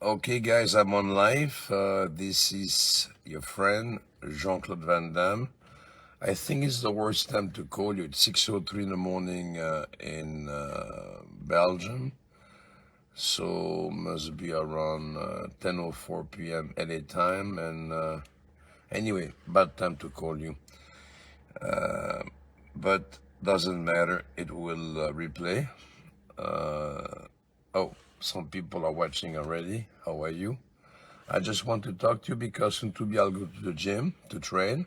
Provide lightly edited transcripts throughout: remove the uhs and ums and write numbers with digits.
Okay, guys, I'm on live. This is your friend Jean-Claude Van Damme. I think it's the worst time to call you. It's 6:03 in the morning in Belgium, so must be around 10:04 p.m. LA time. And anyway, bad time to call you, but doesn't matter. It will replay. Oh, some people are watching already. How are you? I just want to talk to you because soon to be I'll go to the gym to train.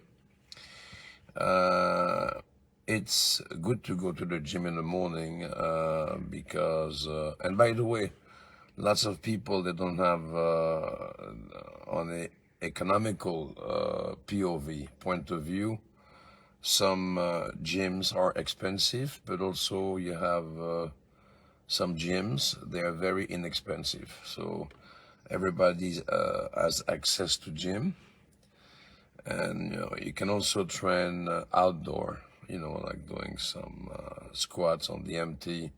Uh, it's good to go to the gym in the morning because, and by the way, lots of people they don't have on a economical POV point of view. Some gyms are expensive, but also you have some gyms they are very inexpensive. So everybody has access to gym, and you can also train outdoor. Like doing some squats on the empty,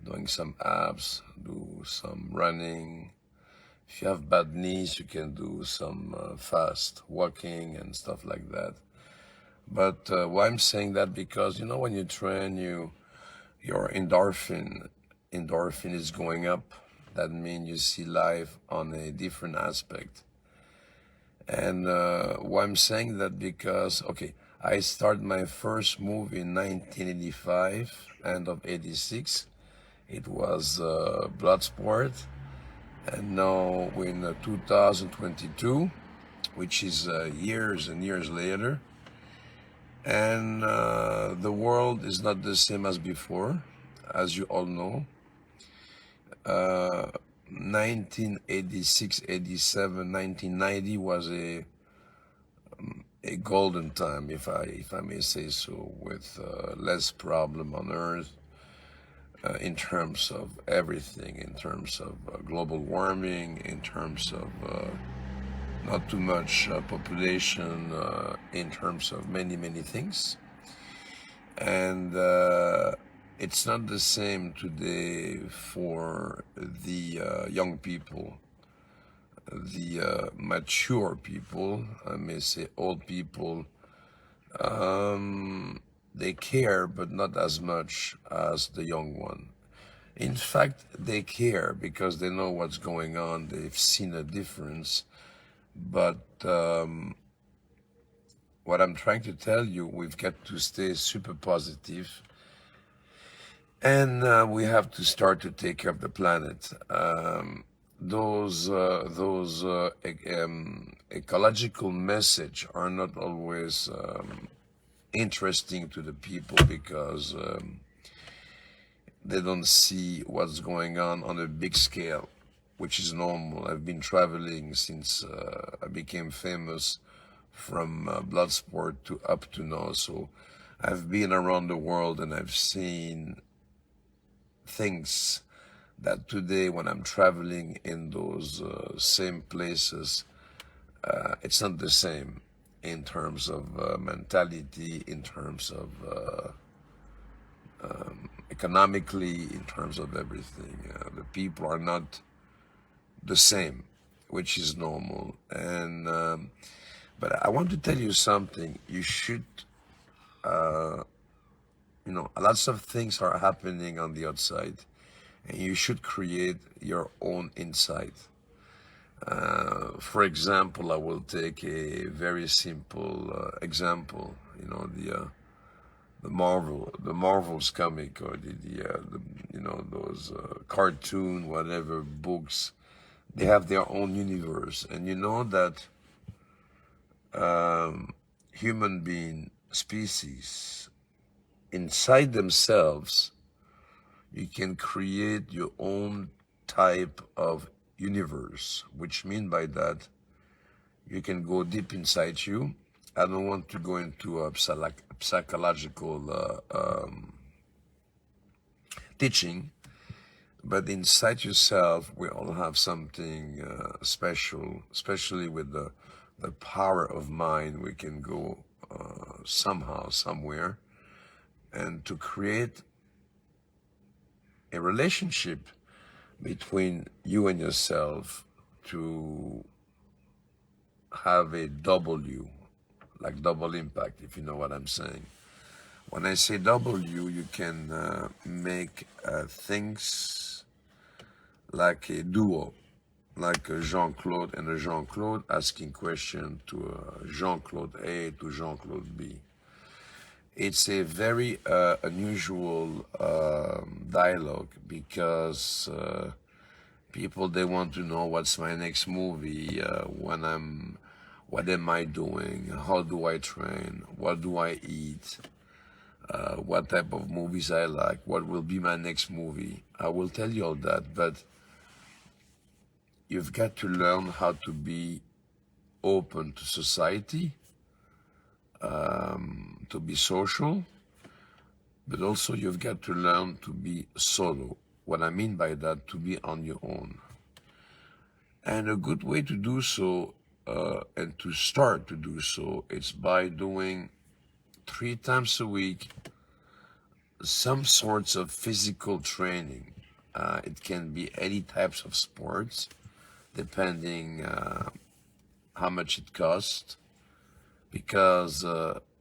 doing some abs, do some running. If you have bad knees, you can do some fast walking and stuff like that. But why I'm saying that, because when you train, your endorphin is going up. That means you see life on a different aspect. And why I'm saying that, because okay, I started my first movie in 1985, end of '86. It was Bloodsport, and now we're in 2022, which is years and years later. And the world is not the same as before, as you all know. 1986, 87, 1990 was a golden time, if I may say so, with less problem on Earth in terms of everything, in terms of global warming, in terms of not too much population, in terms of many things. And it's not the same today for the young people, the mature people, I may say old people. They care, but not as much as the young one. In fact, they care because they know what's going on. They've seen a difference. But what I'm trying to tell you, we've got to stay super positive, and we have to start to take care of the planet. Those ecological message are not always interesting to the people because they don't see what's going on a big scale, which is normal. I've been traveling since I became famous, from Bloodsport to up to now. So I've been around the world and I've seen things that today, when I'm traveling in those same places, it's not the same in terms of mentality, in terms of economically, in terms of everything. The people are not the same, which is normal. And but I want to tell you something. You should, lots of things are happening on the outside, and you should create your own inside. For example, I will take a very simple example. The Marvel's comic, or those cartoon, whatever books. They have their own universe, and you know that human being species inside themselves, you can create your own type of universe, which mean by that you can go deep inside you. I don't want to go into a psychological teaching, but inside yourself, we all have something special, especially with the power of mind. We can go somehow, somewhere, and to create a relationship between you and yourself, to have a W, like double impact, if you know what I'm saying. When I say W, you can make things like a duo, like a Jean-Claude and a Jean-Claude asking question to Jean-Claude A to Jean-Claude B. It's a very unusual dialogue because people, they want to know what's my next movie, what am I doing, how do I train, what do I eat, what type of movies I like, what will be my next movie. I will tell you all that, but you've got to learn how to be open to society, to be social, but also you've got to learn to be solo. What I mean by that, to be on your own. And a good way to do so, and to start to do so, it's by doing 3 times a week some sorts of physical training. It can be any types of sports, depending how much it costs. Because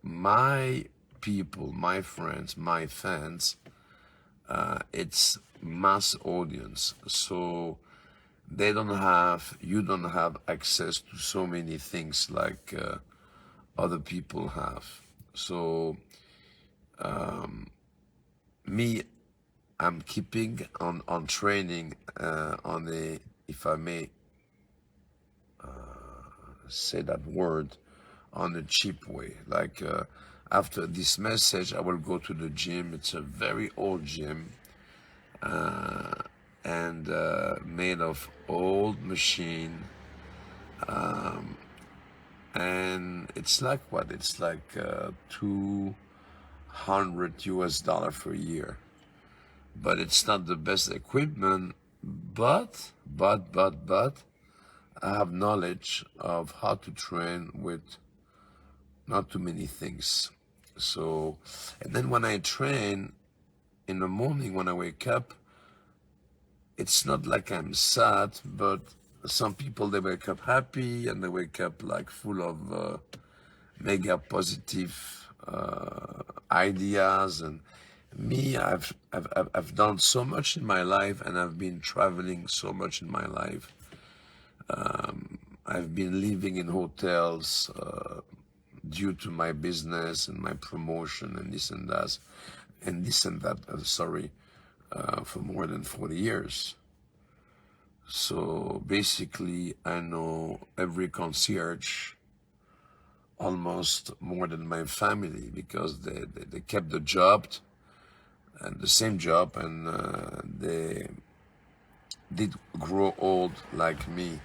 my people, my friends, my fans, it's mass audience. So you don't have access to so many things like other people have. So me, I'm keeping on training on a, if I may say that word, on a cheap way. Like after this message, I will go to the gym. It's a very old gym and made of old machine. And it's like what? It's like 200 US dollar for a year. But it's not the best equipment. But I have knowledge of how to train with not too many things. So, and then when I train in the morning, when I wake up, it's not like I'm sad, but some people, they wake up happy and they wake up like full of mega positive ideas. And me, I've done so much in my life, and I've been traveling so much in my life. I've been living in hotels due to my business and my promotion and this and that, for more than 40 years. So basically, I know every concierge almost more than my family, because they kept the job, and the same job, and they did grow old like me.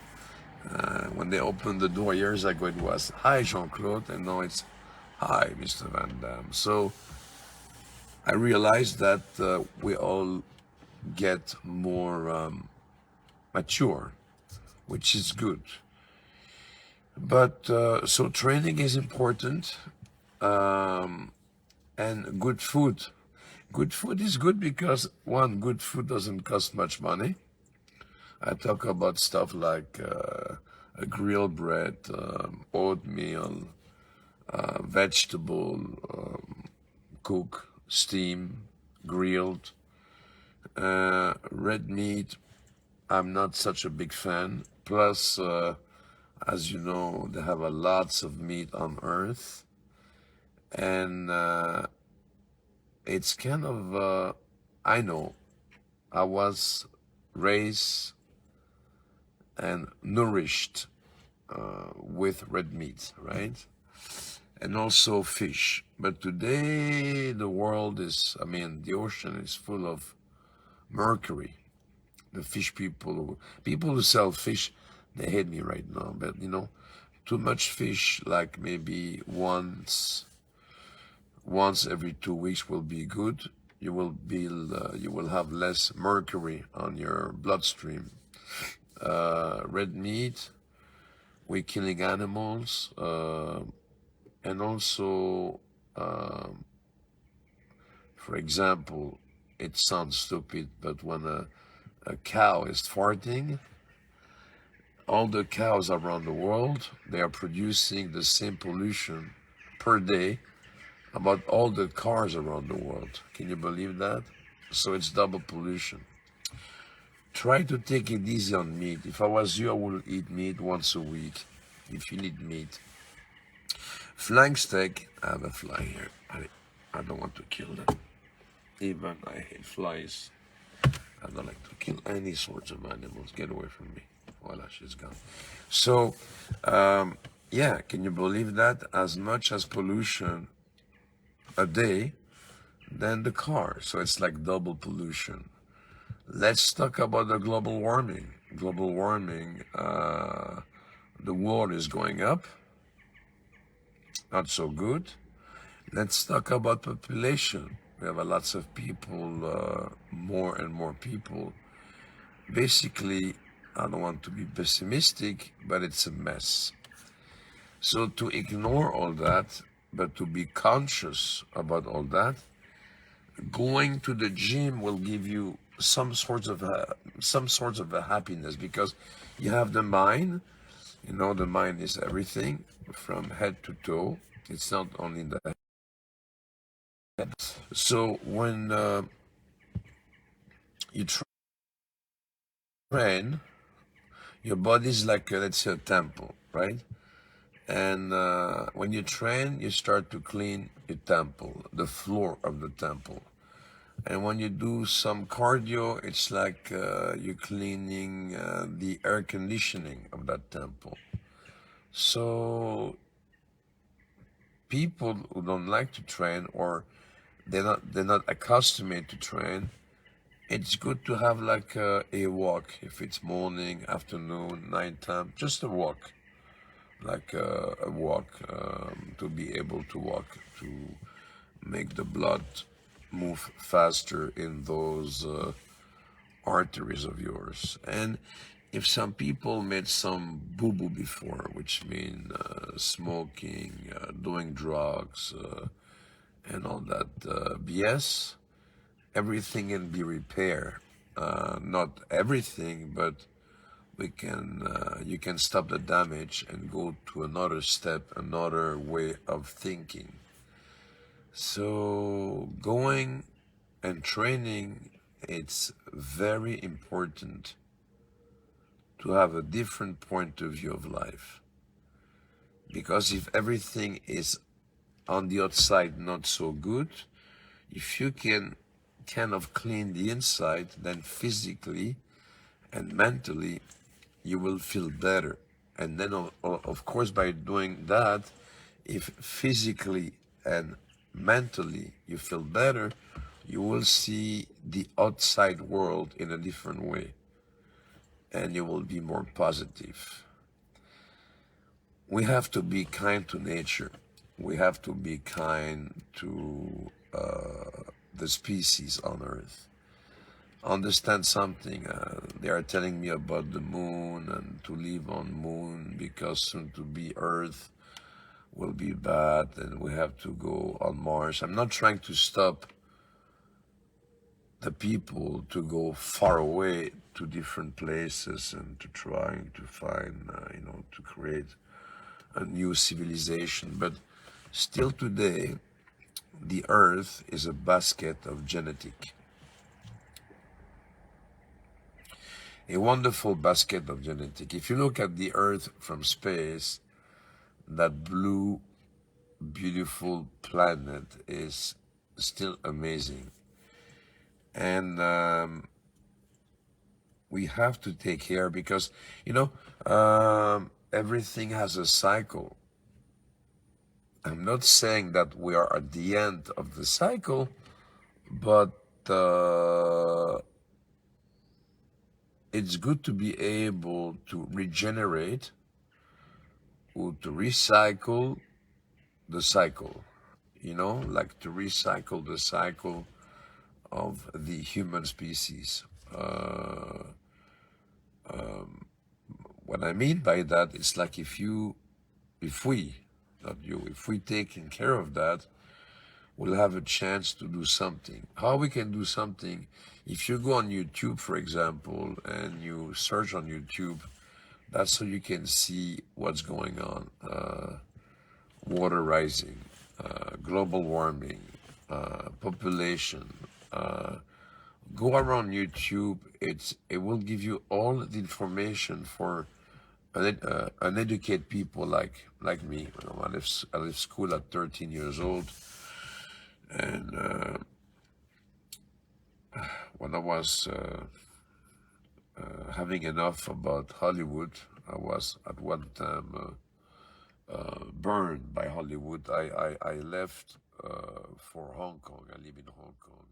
When they opened the door years ago, it was, "Hi, Jean-Claude," and now it's, "Hi, Mr. Van Damme." So I realized that we all get more mature, which is good. But so training is important, and good food. Good food is good because, one, good food doesn't cost much money. I talk about stuff like a grilled bread, oatmeal, vegetable, cook, steam, grilled. Red meat, I'm not such a big fan. Plus, as you know, they have a lots of meat on Earth, and it's kind of, I know, I was raised and nourished with red meat, right? And also fish. But today, the world is, I mean, the ocean is full of mercury. The fish people who sell fish, they hate me right now. But you know, too much fish, like maybe once every 2 weeks, will be good. You will have less mercury on your bloodstream. Red meat, we're killing animals, and also, for example, it sounds stupid, but when a cow is farting, all the cows around the world, they are producing the same pollution per day about all the cars around the world. Can you believe that? So it's double pollution. Try to take it easy on meat. If I was you, I would eat meat once a week. If you need meat. Flying steak, I have a fly here. I don't want to kill them. Even I hate flies. I don't like to kill any sorts of animals. Get away from me. Voila, she's gone. So, yeah, can you believe that? As much as pollution a day than the car. So it's like double pollution. Let's talk about the global warming. Global warming, the world is going up. Not so good. Let's talk about population. We have lots of people, more and more people. Basically, I don't want to be pessimistic, but it's a mess. So to ignore all that, but to be conscious about all that, going to the gym will give you some sorts of a happiness, because you have the mind. You know, the mind is everything from head to toe. It's not only the head. So when you train, your body is like, let's say, a temple, right? And when you train, you start to clean your temple, the floor of the temple. And when you do some cardio, it's like you're cleaning the air conditioning of that temple. So people who don't like to train, or they're not accustomed to train, it's good to have like a walk. If it's morning, afternoon, nighttime, just a walk, like a walk, to be able to walk, to make the blood move faster in those arteries of yours. And if some people made some boo-boo before, which mean smoking, doing drugs, and all that BS, everything can be repaired. Not everything, but we can. You can stop the damage and go to another step, another way of thinking. So going and training, it's very important to have a different point of view of life. Because if everything is on the outside not so good, if you can kind of clean the inside, then physically and mentally you will feel better. And then of course, by doing that, if physically and mentally you feel better, you will see the outside world in a different way, and you will be more positive. We have to be kind to nature. We have to be kind to the species on Earth. Understand something. They are telling me about the moon and to live on moon, because soon to be Earth will be bad and we have to go on Mars. I'm not trying to stop the people to go far away to different places and to trying to find, to create a new civilization. But still today, the Earth is a basket of genetic. A wonderful basket of genetic. If you look at the Earth from space, that blue, beautiful planet is still amazing. And we have to take care, because, everything has a cycle. I'm not saying that we are at the end of the cycle, but it's good to be able to regenerate or to recycle the cycle, like to recycle the cycle of the human species. What I mean by that, it's like if we, not you, if we taking care of that, we'll have a chance to do something. How we can do something? If you go on YouTube, for example, and you search on YouTube That's so you can see what's going on. Water rising, global warming, population. Go around YouTube. It will give you all the information for uneducated people like me. You know, I left school at 13 years old, and when I was having enough about Hollywood, I was at one time burned by Hollywood. I left for Hong Kong. I live in Hong Kong.